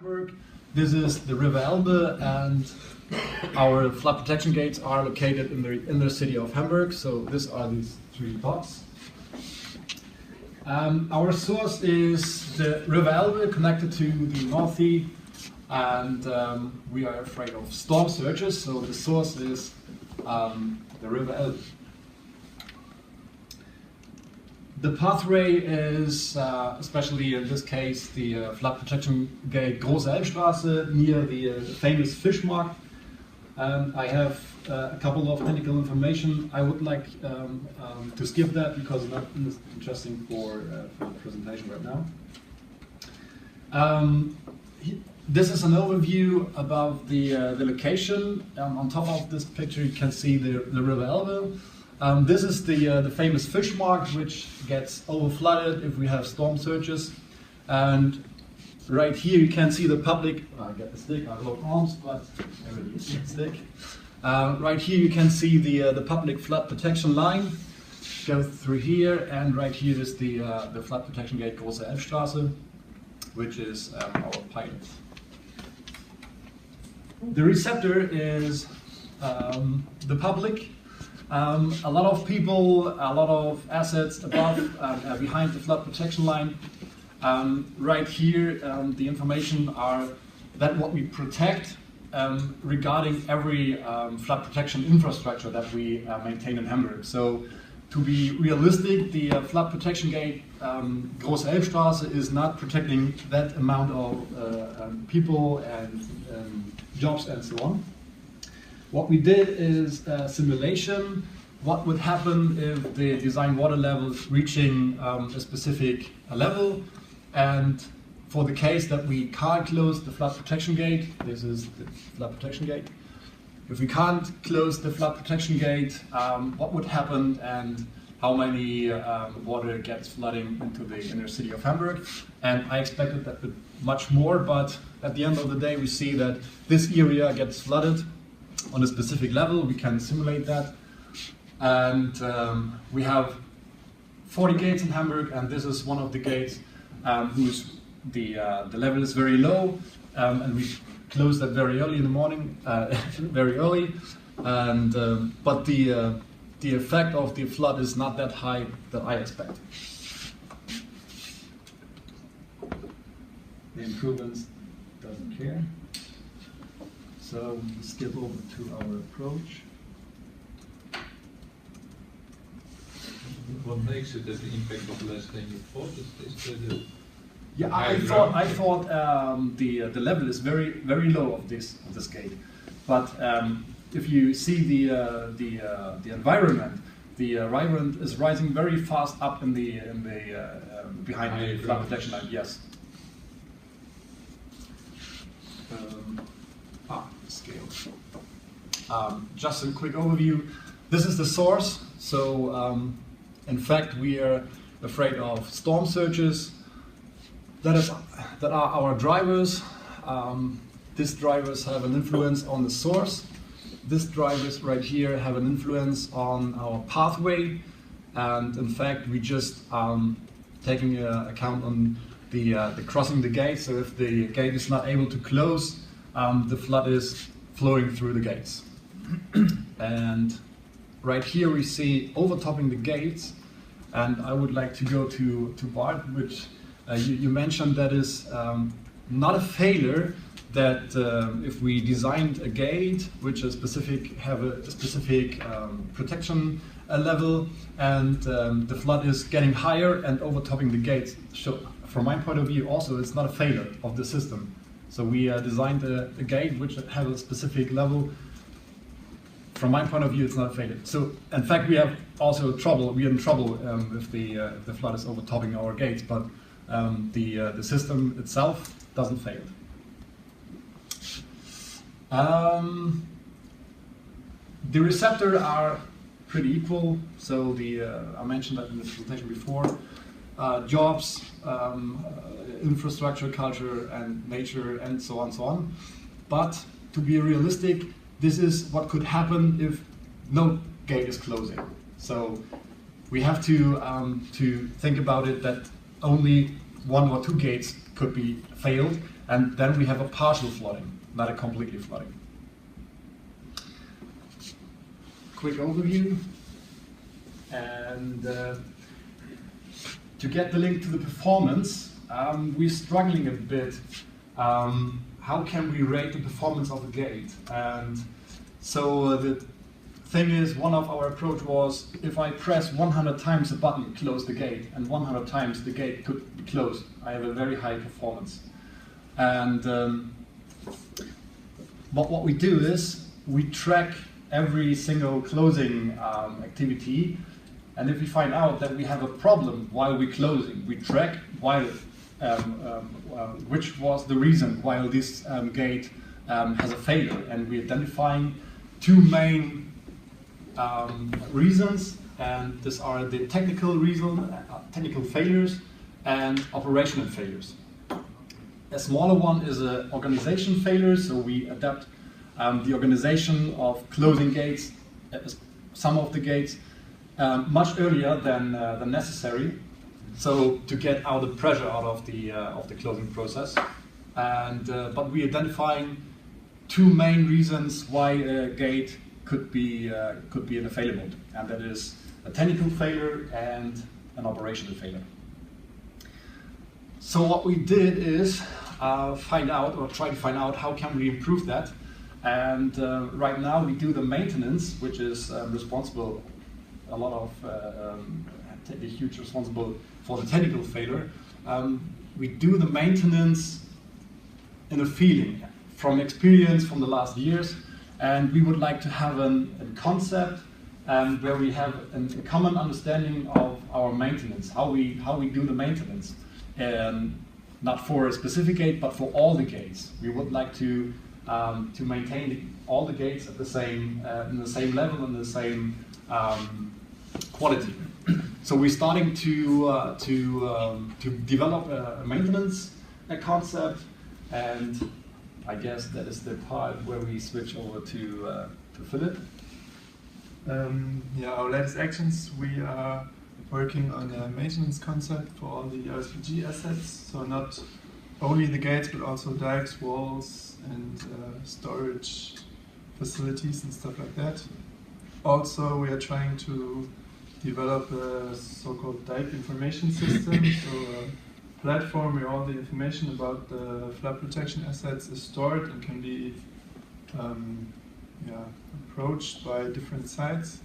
Hamburg. This is the River Elbe, and our flood protection gates are located in the inner city of Hamburg. So these are these three dots. Our source is the River Elbe connected to the North Sea, and we are afraid of storm surges. So the source is the River Elbe. The pathway is, especially in this case, the flood protection gate Große Elbstraße near the famous fish market. I have a couple of technical information. I would like to skip that because it's not interesting for the presentation right now. This is an overview about the location. On top of this picture, you can see the River Elbe. This is the famous fish market, which gets overflooded if we have storm surges. And right here you can see the public. I get the stick. I look arms, but I already used the stick. Right here you can see the public flood protection line goes through here, and right here is the flood protection gate Große Elbstraße, which is our pilot. The receptor is the public. A lot of people, a lot of assets above, behind the flood protection line. Right here, the information are that what we protect regarding every flood protection infrastructure that we maintain in Hamburg. So, to be realistic, the flood protection gate Große Elbstraße is not protecting that amount of people and jobs and so on. What we did is a simulation. What would happen if the design water level is reaching a specific level, and for the case that we can't close the flood protection gate, this is the flood protection gate. If we can't close the flood protection gate, what would happen and how many water gets flooding into the inner city of Hamburg? And I expected that would much more, but at the end of the day we see that this area gets flooded on a specific level. We can simulate that, and we have 40 gates in Hamburg, and this is one of the gates whose the level is very low, and we close that very early in the morning, very early, and but the effect of the flood is not that high that I expect. The improvements doesn't care. So we skip over to our approach. What makes it that the impact was less than you thought? Yeah, I thought the level is very low of this gate, but if you see the environment is rising very fast up in the behind the flood protection line. Yes. Scale. Just a quick overview. This is the source. So, in fact, we are afraid of storm surges. That are our drivers. These drivers have an influence on the source. These drivers right here have an influence on our pathway. And in fact, we just taking account on the crossing the gate. So if the gate is not able to close, the flood is flowing through the gates. And right here we see overtopping the gates, and I would like to go to Bart, which you mentioned that is not a failure, that if we designed a gate which is have a specific protection level, and the flood is getting higher and overtopping the gates. So from my point of view also it's not a failure of the system. So we designed a gate which has a specific level. From my point of view, it's not a failure. So, in fact, we have also trouble. We're in trouble if the flood is overtopping our gates, but the system itself doesn't fail. The receptors are pretty equal. So I mentioned that in the presentation before. Jobs, infrastructure, culture, and nature, and so on, But to be realistic, this is what could happen if no gate is closing. So we have to think about it that only one or two gates could be failed, And then we have a partial flooding, not a completely flooding. Quick overview. And to get the link to the performance, we're struggling a bit. How can we rate the performance of a gate? And so the thing is, one of our approach was, if I press 100 times the button, close the gate, and 100 times the gate could be closed, I have a very high performance. And what we do is, we track every single closing activity, and if we find out that we have a problem while we're closing, we track while which was the reason why this gate has a failure, and we're identifying two main reasons, and these are the technical reason, technical failures, and operational failures. A smaller one is an organization failure, so we adapt the organization of closing gates, some of the gates, much earlier than necessary, so to get out the pressure out of the closing process. And but we're identifying two main reasons why a gate could be in a failure mode, and that is a technical failure and an operational failure. So what we did is try to find out how can we improve that. And right now we do the maintenance, which is responsible a lot of the huge responsible for the technical failure. We do the maintenance in a feeling from experience from the last years, and we would like to have a concept where we have a common understanding of our maintenance, how we do the maintenance, not for a specific gate but for all the gates. We would like to maintain all the gates at the same in the same level and the same quality. So we're starting to develop a maintenance concept, and I guess that is the part where we switch over to Philip. Yeah, our latest actions, we are working on a maintenance concept for all the LSPG assets, so not only the gates but also dikes, walls, and storage facilities and stuff like that. Also, we are trying to develop a so-called dike information system, so a platform where all the information about the flood protection assets is stored and can be approached by different sites.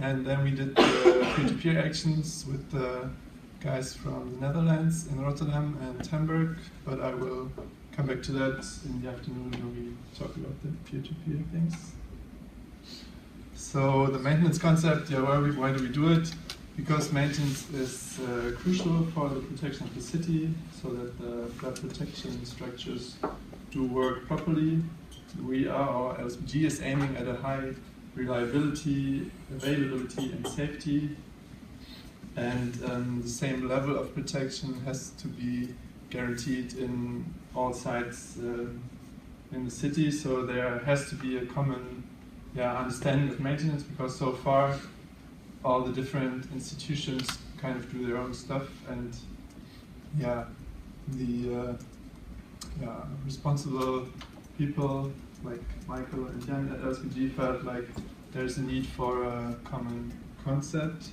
And then we did the peer-to-peer actions with the guys from the Netherlands in Rotterdam and Hamburg, but I will come back to that in the afternoon when we talk about the peer-to-peer things. So the maintenance concept, why do we do it? Because maintenance is crucial for the protection of the city, so that the flood protection structures do work properly. Our LSPG is aiming at a high reliability, availability, and safety, and the same level of protection has to be guaranteed in all sites in the city. So there has to be a common understanding of maintenance, because so far all the different institutions kind of do their own stuff, and the responsible people like Michael and Jan at LSPG felt like there's a need for a common concept.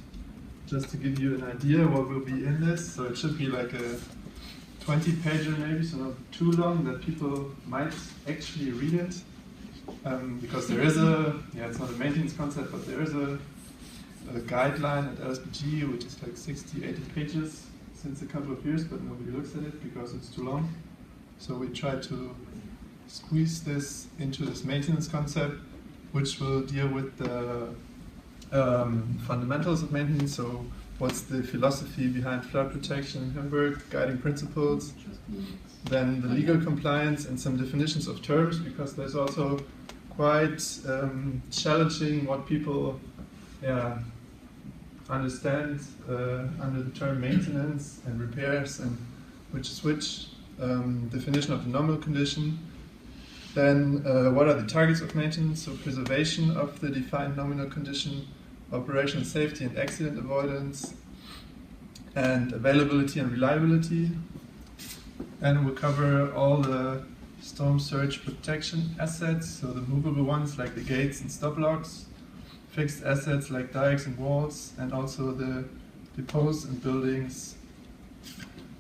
Just to give you an idea what will be in this, so it should be like a 20-pager maybe, so not too long, that people might actually read it. Because there is it's not a maintenance concept, but there is a guideline at LSPG which is like 60-80 pages since a couple of years, but nobody looks at it because it's too long. So we try to squeeze this into this maintenance concept, which will deal with the fundamentals of maintenance. So what's the philosophy behind flood protection in Hamburg, guiding principles, then the legal compliance and some definitions of terms, because there's also quite challenging what people understand under the term maintenance and repairs, and which is which, definition of the normal condition. Then what are the targets of maintenance? So preservation of the defined nominal condition, operational safety and accident avoidance, and availability and reliability. and we'll cover all the storm surge protection assets, so the movable ones like the gates and stop locks, fixed assets like dikes and walls, and also the depots and buildings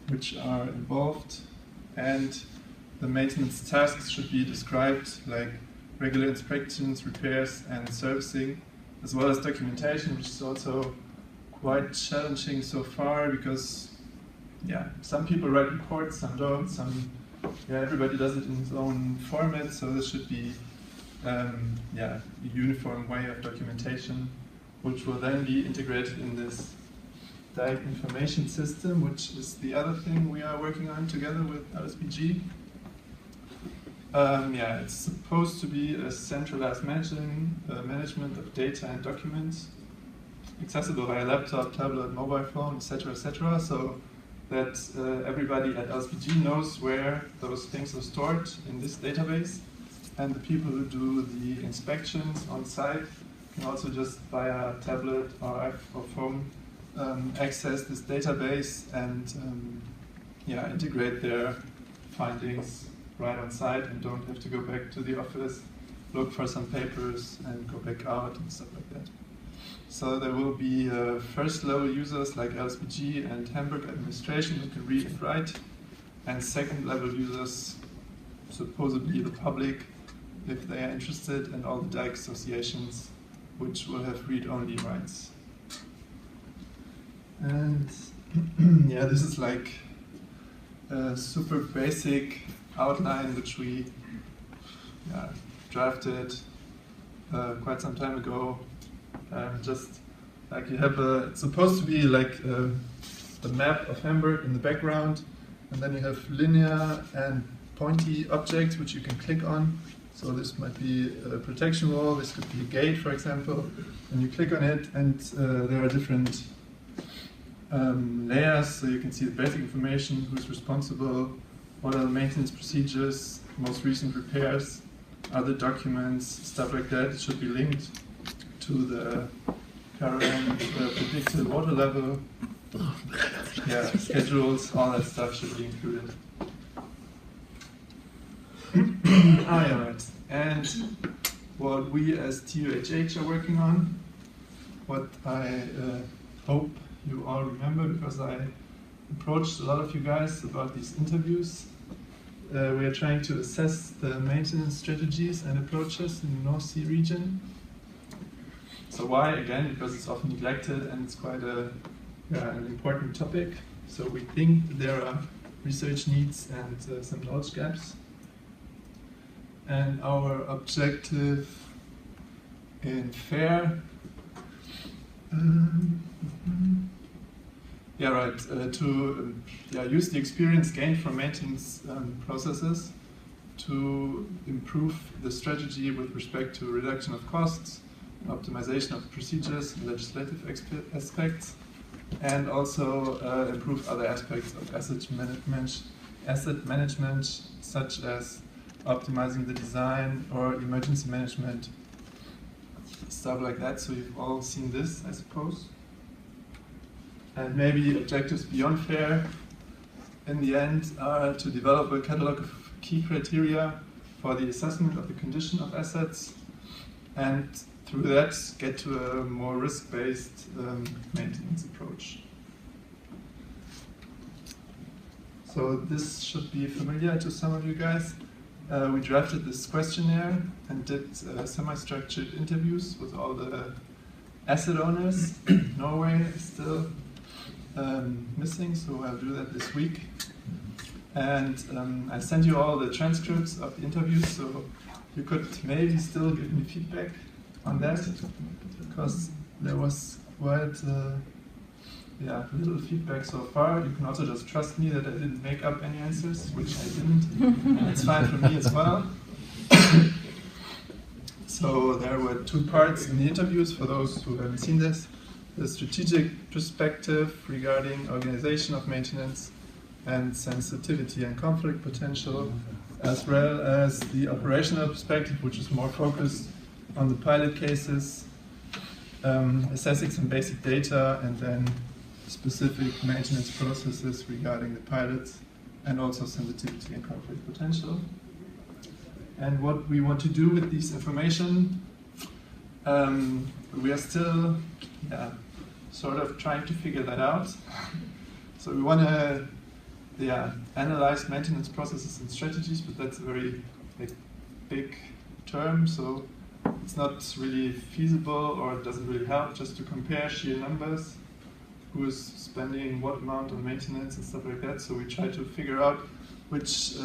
which are involved. And the maintenance tasks should be described like regular inspections, repairs and servicing, as well as documentation, which is also quite challenging so far because some people write reports, some don't, everybody does it in his own format, so this should be a uniform way of documentation, which will then be integrated in this dike information system, which is the other thing we are working on together with LSBG. It's supposed to be a centralized management of data and documents, accessible via laptop, tablet, mobile phone, etc., so that everybody at LSBG knows where those things are stored in this database, and the people who do the inspections on site can also just via tablet or phone access this database and integrate their findings right on site and don't have to go back to the office, look for some papers and go back out and stuff like that. So there will be first level users like LSBG and Hamburg administration who can read and write, and second level users, supposedly the public, if they are interested, and all the dike associations which will have read-only rights. And this is like a super basic outline which we drafted quite some time ago. Just like you have it's supposed to be like the map of Hamburg in the background, and then you have linear and pointy objects which you can click on. So this might be a protection wall, this could be a gate, for example, and you click on it, and there are different layers, so you can see the basic information, who's responsible, what are the maintenance procedures, most recent repairs, other documents, stuff like that. It should be linked to the current predicted water level, schedules, all that stuff should be included. Right. And what we as TUHH are working on, what I hope you all remember, because I approached a lot of you guys about these interviews. We are trying to assess the maintenance strategies and approaches in the North Sea region. So why? Again, because it's often neglected and it's quite an important topic. So we think there are research needs and some knowledge gaps. And our objective in FAIR to use the experience gained from maintenance processes to improve the strategy with respect to reduction of costs, optimization of procedures, and legislative aspects, and also improve other aspects of asset management, such as optimizing the design or emergency management, stuff like that. So you've all seen this, I suppose. And maybe objectives beyond FAIR in the end are to develop a catalog of key criteria for the assessment of the condition of assets, and through that get to a more risk-based maintenance approach. So this should be familiar to some of you guys. We drafted this questionnaire and did semi-structured interviews with all the asset owners. Norway is still missing, so I'll do that this week. And I sent you all the transcripts of the interviews, so you could maybe still give me feedback on that, because there was quite little feedback so far. You can also just trust me that I didn't make up any answers, which I didn't. It's fine for me as well. So there were two parts in the interviews for those who haven't seen this. The strategic perspective regarding organization of maintenance and sensitivity and conflict potential, as well as the operational perspective, which is more focused on the pilot cases, assessing some basic data, and then specific maintenance processes regarding the pilots and also sensitivity and conflict potential. And what we want to do with this information, we are still sort of trying to figure that out. So we want to analyze maintenance processes and strategies, but that's a very big term, so it's not really feasible, or it doesn't really help just to compare sheer numbers, who is spending what amount on maintenance and stuff like that. So we try to figure out which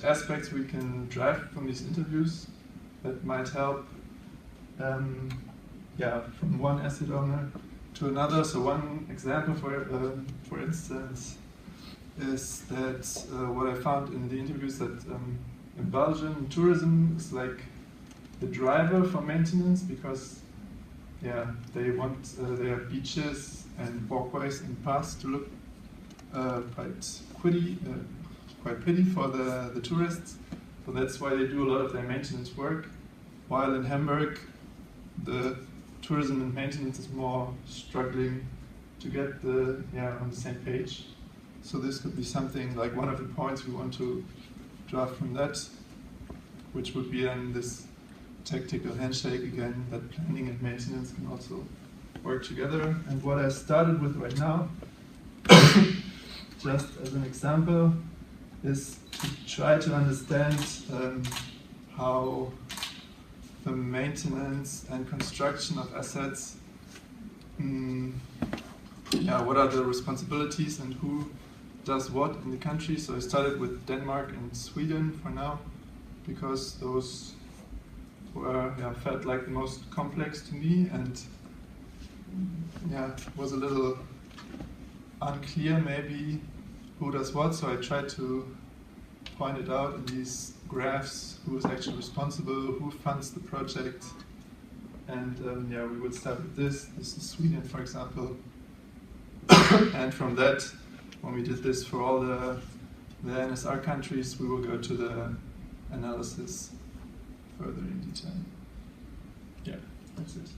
aspects we can drive from these interviews that might help from one asset owner to another. So one example, for instance, is that what I found in the interviews that in Belgium, tourism is like the driver for maintenance, because they want their beaches and walkways and paths to look quite pretty for the tourists. So that's why they do a lot of their maintenance work. While in Hamburg, the tourism and maintenance is more struggling to get on the same page. So this could be something like one of the points we want to draw from that, which would be then this tactical handshake again, that planning and maintenance can also work together. And what I started with right now, just as an example, is to try to understand how the maintenance and construction of assets, what are the responsibilities and who does what in the country. So I started with Denmark and Sweden for now, because those were felt like the most complex to me, and was a little unclear maybe who does what. So I tried to point it out in these graphs, who is actually responsible, who funds the project. And we would start with this. This is Sweden, for example. And from that, when we did this for all the NSR countries, we will go to the analysis further in detail. Yeah, that's it.